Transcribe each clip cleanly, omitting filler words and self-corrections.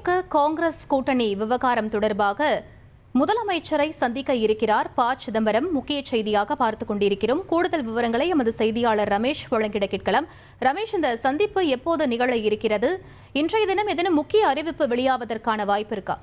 திமுக காங்கிரஸ் கூட்டணி விவகாரம் தொடர்பாக முதலமைச்சரை சந்திக்க இருக்கிறார் ப. சிதம்பரம். முக்கிய செய்தியாக பார்த்துக் கொண்டிருக்கிறோம். கூடுதல் விவரங்களை எமது செய்தியாளர் ரமேஷ் வழங்கிட கேட்கலாம். ரமேஷ், இந்த சந்திப்பு எப்போது நிகழ இருக்கிறது? இன்றைய தினம் ஏதேனும் முக்கிய அறிவிப்பு வெளியாவதற்கான வாய்ப்பு இருக்கா?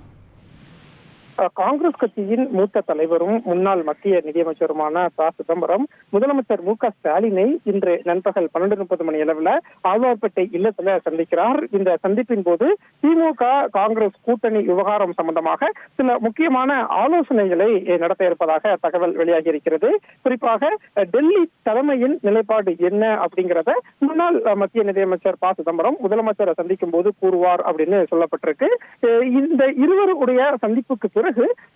காங்கிரஸ் கட்சியின் மூத்த தலைவரும் முன்னாள் மத்திய நிதியமைச்சருமான ப. சிதம்பரம் முதலமைச்சர் மு.க. ஸ்டாலினை இன்று நண்பகல் 12:30 மணி அளவில் ஆழ்வார்பேட்டை இல்லத்துல சந்திக்கிறார். இந்த சந்திப்பின் போது திமுக காங்கிரஸ் கூட்டணி விவகாரம் சம்பந்தமாக சில முக்கியமான ஆலோசனைகளை நடத்த இருப்பதாக தகவல் வெளியாகி இருக்கிறது. குறிப்பாக டெல்லி தலைமையின் நிலைப்பாடு என்ன அப்படிங்கிறத முன்னாள் மத்திய நிதியமைச்சர் ப. சிதம்பரம் முதலமைச்சரை சந்திக்கும் போது கூறுவார் அப்படின்னு சொல்லப்பட்டிருக்கு. இந்த இருவருடைய சந்திப்புக்கு பிறகு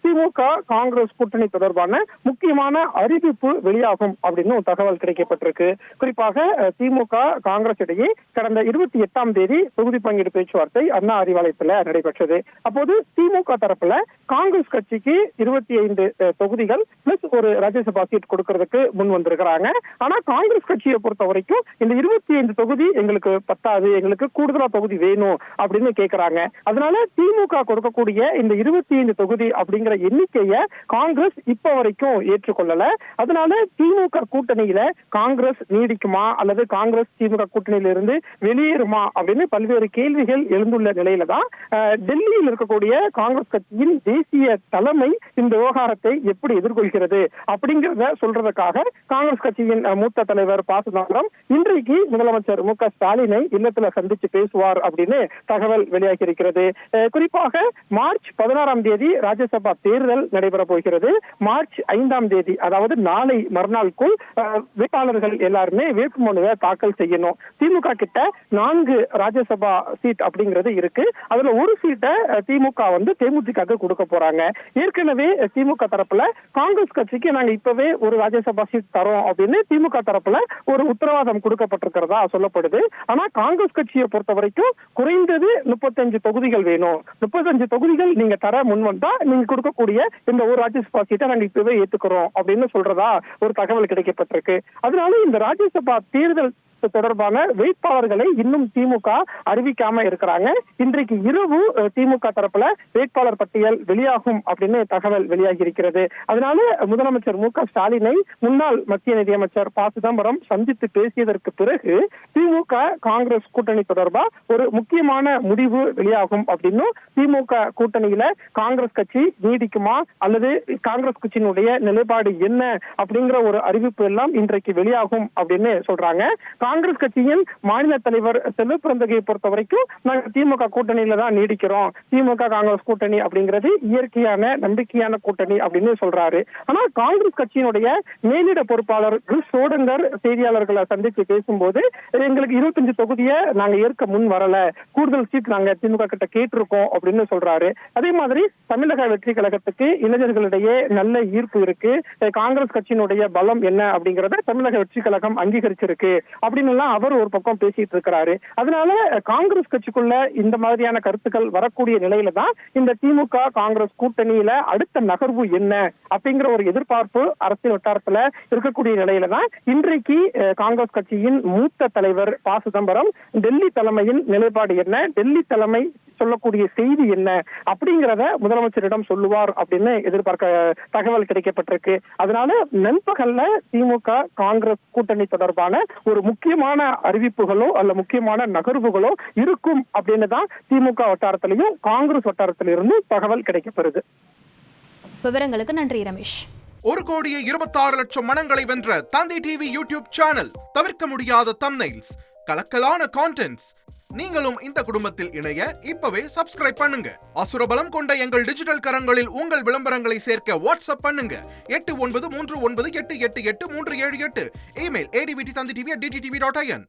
திமுக காங்கிரஸ் கூட்டணி தொடர்பான முக்கியமான அறிவிப்பு வெளியாகும் அப்படின்னு தகவல் கிடைக்கப்பட்டிருக்கு. குறிப்பாக திமுக காங்கிரஸ் இடையே கடந்த 28ஆம் தேதி தொகுதி பங்கீடு பேச்சுவார்த்தை அண்ணா அறிவாலயத்தில் நடைபெற்றது. அப்போது திமுக தரப்புல காங்கிரஸ் கட்சிக்கு 25 தொகுதிகள் பிளஸ் ஒரு ராஜ்யசபா சீட் கொடுக்கறதுக்கு முன் வந்திருக்கிறாங்க. ஆனா காங்கிரஸ் கட்சியை பொறுத்த வரைக்கும் இந்த 25 தொகுதி எங்களுக்கு பத்தாது, எங்களுக்கு கூடுதலா தொகுதி வேணும் அப்படின்னு கேட்கிறாங்க. அதனால திமுக கொடுக்கக்கூடிய இந்த 25 தொகுதி அப்படிங்கிற எண்ணிக்கையை காங்கிரஸ் இப்ப வரைக்கும் ஏற்றுக்கொள்ளல. அதனால திமுக கூட்டணியில காங்கிரஸ் நீடிக்குமா அல்லது காங்கிரஸ் திமுக கூட்டணியில இருந்து வெளியேறுமா அப்படின்னு பல்வேறு கேள்விகள் எழுந்துள்ள நிலையில தான் டெல்லியில் இருக்கக்கூடிய காங்கிரஸ் கட்சியின் தேசிய தலைமை இந்த விவகாரத்தை எப்படி எதிர்கொள்கிறது அப்படிங்கிறத சொல்றதுக்காக காங்கிரஸ் கட்சியின் மூத்த தலைவர் ப. சிதம்பரம் இன்றைக்கு முதலமைச்சர் மு.க. ஸ்டாலினை இல்லத்துல சந்திச்சு பேசுவார் அப்படின்னு தகவல் வெளியாகி இருக்கிறது. குறிப்பாக மார்ச் 16ஆம் தேதி ராஜ்யசபா தேர்தல் நடைபெற போகிறது. மார்ச் 5ஆம் தேதி, அதாவது நாளை மறுநாளுக்குள் வேட்பாளர்கள் எல்லாருமே வேட்புமனுவை தாக்கல் செய்யணும். திமுக கிட்ட 4 ராஜ்யசபா சீட் அப்படிங்கிறது இருக்கு. அதுல ஒரு சீட்டை திமுக தேமுதிக கொடுக்க போறாங்க. ஏற்கனவே திமுக தரப்புல காங்கிரஸ் கட்சிக்கு நாங்க இப்பவே ஒரு ராஜ்யசபா சீட் தரோம் அப்படின்னு திமுக தரப்புல ஒரு உத்தரவாதம் கொடுக்கப்பட்டிருக்கிறதா சொல்லப்படுது. ஆனா காங்கிரஸ் கட்சியை பொறுத்த வரைக்கும் குறைந்தது 35 தொகுதிகள் வேணும். 35 தொகுதிகள் நீங்க தர முன் வந்தா நீங்க கொடுக்கக்கூடிய இந்த ஒரு ராஜ்யசபா சீட்டை நாங்க இப்பவே ஏத்துக்கிறோம் அப்படின்னு சொல்றதா ஒரு தகவல் கிடைக்கப்பட்டிருக்கு. அதனால இந்த ராஜ்யசபா தேர்தல் தொடர்பான வேட்பாளர்களை இன்னும் திமுக அறிவிக்காம இருக்கிறாங்க. இன்றைக்கு இரவு திமுக தரப்புல வேட்பாளர் பட்டியல் வெளியாகும் அப்படின்னு தகவல் வெளியாகி இருக்கிறது. அதனால முதலமைச்சர் மு.க. ஸ்டாலினை முன்னாள் மத்திய நிதியமைச்சர் ப. சிதம்பரம் சந்தித்து பேசியதற்கு பிறகு திமுக காங்கிரஸ் கூட்டணி தொடர்பா ஒரு முக்கியமான முடிவு வெளியாகும் அப்படின்னு திமுக கூட்டணியில காங்கிரஸ் கட்சி நீடிக்குமா அல்லது காங்கிரஸ் கட்சியினுடைய நிலைப்பாடு என்ன அப்படிங்கிற ஒரு அறிவிப்பு எல்லாம் இன்றைக்கு வெளியாகும் அப்படின்னு சொல்றாங்க. காங்கிரஸ் கட்சியின் மாநில தலைவர் செல்வ பிறந்தகையை பொறுத்த வரைக்கும் நாங்கள் திமுக கூட்டணியில தான் நீடிக்கிறோம். திமுக காங்கிரஸ் கூட்டணி அப்படிங்கிறது இயற்கையான நம்பிக்கையான கூட்டணி அப்படின்னு சொல்றாரு. ஆனா காங்கிரஸ் கட்சியினுடைய மேலிட பொறுப்பாளர் கிறிஸ் சோடங்கர் செய்தியாளர்களை சந்தித்து பேசும்போது எங்களுக்கு 25 தொகுதியை நாங்க ஏற்க முன் வரல, கூடுதல் சீட் நாங்க திமுக கிட்ட கேட்டிருக்கோம் அப்படின்னு சொல்றாரு. அதே மாதிரி தமிழக வெற்றி கழகத்துக்கு இளைஞர்களிடையே நல்ல ஈர்ப்பு இருக்கு, காங்கிரஸ் கட்சியினுடைய பலம் என்ன அப்படிங்கறத தமிழக வெற்றி கழகம் அங்கீகரிச்சிருக்கு அப்படின்னு அவர் ஒரு பக்கம் பேசிட்டு இருக்கிறாரு. அதனால காங்கிரஸ் கட்சிக்குள்ள இந்த மாதிரியான கருத்துக்கள் வரக்கூடிய நிலையில தான் இந்த திமுக காங்கிரஸ் கூட்டணியில அடுத்த நகர்வு என்ன அப்படிங்கிற ஒரு எதிர்பார்ப்பு அரசியல் வட்டாரத்துல இருக்கக்கூடிய நிலையில தான் இன்றைக்கு காங்கிரஸ் கட்சியின் மூத்த தலைவர் ப. சிதம்பரம் டெல்லி தலைமையின் நிலைப்பாடு என்ன, டெல்லி தலைமை சொல்லக்கூடிய செய்தி என்ன அப்படிங்கிறத முதலமைச்சரிடம் சொல்லுவார் அப்படின்னு எதிர்பார்க்க தகவல் கிடைக்கப்பட்டிருக்கு. அதனால நண்பகல்ல திமுக காங்கிரஸ் கூட்டணி தொடர்பான ஒரு முக்கியமான அறிவிப்புகளோ அல்ல முக்கியமான நகர்வுகளோ இருக்கும் அப்படின்னு தான் திமுக வட்டாரத்திலையும் காங்கிரஸ் வட்டாரத்திலிருந்து தகவல் கிடைக்கப்பெறுது. விவரங்களுக்கு நன்றி ரமேஷ். 1,26,00,000 மனங்களை வென்ற தந்தி டிவி யூடியூப் சேனல். தவிர்க்க முடியாத தம்ப்நெயில்ஸ், கலக்கலான கான்டென்ட்ஸ். நீங்களும் இந்த குடும்பத்தில் இணைய இப்பவே சப்ஸ்கிரைப் பண்ணுங்க. அசுரபலம் கொண்ட எங்கள் டிஜிட்டல் கரங்களில் உங்கள் விளம்பரங்களை சேர்க்க வாட்ஸ்அப் பண்ணுங்க. 8939888378. Email advttv@dttv.in.